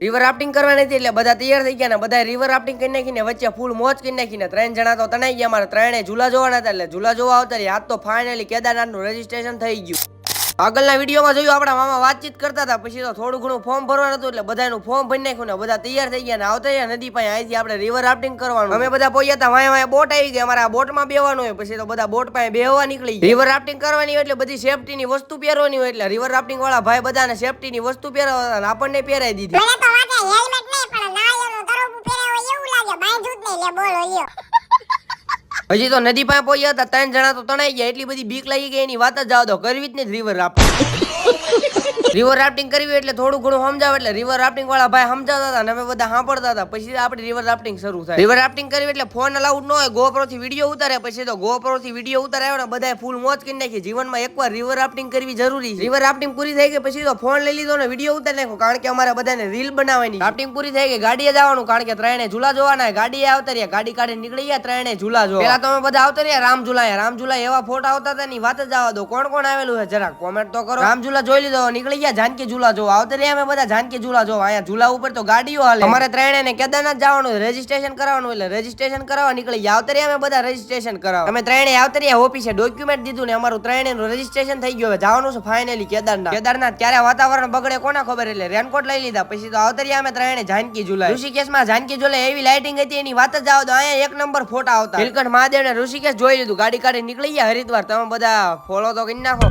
River rafting કરવાની હતી એટલે બધા તૈયાર થઈ ગયા ને બધા રિવર રાફ્ટિંગ કરી નાખીને વચ્ચે ફૂલ મોજ કરી નાખીને 3 જણા તો તણાઈ ગયા. મારે 3 ઝૂલા જોવાના હતા એટલે ઝૂલા જોવા આવતા રહ્યા. આજ તો ફાઇનલી કેદારનાથનું રજીસ્ટ્રેશન થઈ ગયું. આગળના વિડીયોમાં જોયું આપણા મામા વાતચીત કરતા હતા, પછી તો થોડું ઘણું ફોર્મ ભરવાનું હતું એટલે બધાનું ફોર્મ ભરી નાખ્યું ને બધા તૈયાર થઈ ગયા ને આવતા રહ્યા નદી પાસે. અહીંથી આપણે રિવર રાફ્ટિંગ કરવાનું. અમે બધા પહોંચ્યા હતા, વાય બોટ આવી ગઈ, અમારે આ બોટમાં બેવાનું હોય. પછી તો બધા બોટ પાસે બેહવા નીકળી ગયા. રિવર રાફ્ટિંગ કરવાની હોય એટલે બધી સેફટીની વસ્તુ પહેરવાની હોય એટલે રિવર રાફ્ટિંગ વાળા ભાઈ બધાને સેફટીની વસ્તુ પહેરાવતા અને આપણને પહેરાવી દીધી. હજી તો નદી પાસે પહોંચ્યા હતા, 3 જણા તો તણાઈ ગયા. એટલી બધી બીક લાગી ગઈ, એની વાત જ જાવ દો. કરવી જ નહીં રિવર રાફ્ટિંગ. રિવર રાફ્ટિંગ કરવી એટલે થોડું ઘણું સમજાવે એટલે રિવર રાફ્ટિંગ વાળા ભાઈ સમજાવતા હતા અને અમે બધા સાંભળતા હતા. પછી આપણે રિવર રાફ્ટિંગ શરૂ થાય. રિવર રાફ્ટિંગ કરવી એટલે ફોન અલાઉડ ન હોય, GoPro થી વિડીયો ઉતારે. પછી તો GoPro થી વિડીયો ઉતાર્યો ને બધાએ ફૂલ મોજ કરી નાખી. જીવનમાં એકવાર રિવર રાફ્ટિંગ કરવી જરૂરી છે. રિવર રાફ્ટિંગ પૂરી થઈ ગઈ પછી તો ફોન લઈ લીધો ને વિડીયો ઉતારી નાખ્યો, કારણ કે અમારે બધાને રીલ બનાવવાની. રાફ્ટિંગ પૂરી થઈ ગઈ, ગાડીએ જવાનું, કારણ કે 3 ઝૂલા જોવાના. ગાડીએ આવતા રહ્યા, ગાડી કાઢી નીકળી ગયા 3 ઝૂલા જોવા. પેલા તો અમે બધા આવતા રહ્યા રામઝૂલા એવા ફોટા આવતા હતા ની વાત જ આવવા દો. કોણ કોણ આવેલું છે જરાક કોમેન્ટ તો કરો. રામઝૂલા જોઈ લીધો, નીકળી ગયા જાનકી ઝૂલા જોવા. આવતા રહ્યા અમે બધા જાનકી ઝૂલા જોવા. અહીંયા ઝૂલા ઉપર તો ગાડીઓ હાલે. અમારે 3 ને કેદારનાથ જવાનું, રજીસ્ટ્રેશન કરાવવાનું એટલે રજીસ્ટ્રેશન કરાવવા નીકળી ગયા. આવતા રહ્યા અમે બધા રજીસ્ટ્રેશન કરાવવા. અમે 3 આવતા રહ્યા ઓફિસે, ડોક્યુમેન્ટ દીધું ને અમારું 3 નું રજીસ્ટ્રેશન થઈ ગયું. હવે જવાનું છે ફાઇનલી કેદારનાથ. ક્યારે વાતાવરણ બગડે કોના ખબર, એટલે રેનકોટ લઈ લીધા. પછી તો આવતા રહ્યા અમે 3 જાનકી ઝૂલા. ઋષિકેશમાં જાનકી ઝૂલા એવી લાઇટિંગ હતી એની વાત જ આવો તો અહીંયા 1 નંબર ફોટા આવતા. નીલકંઠ મહાદેવ ને ઋષિકેશ જોઈ લીધું, ગાડી કાઢી નીકળી ગયા હરિદ્વાર. તમે બધા ફોલો તો કરી નાખો.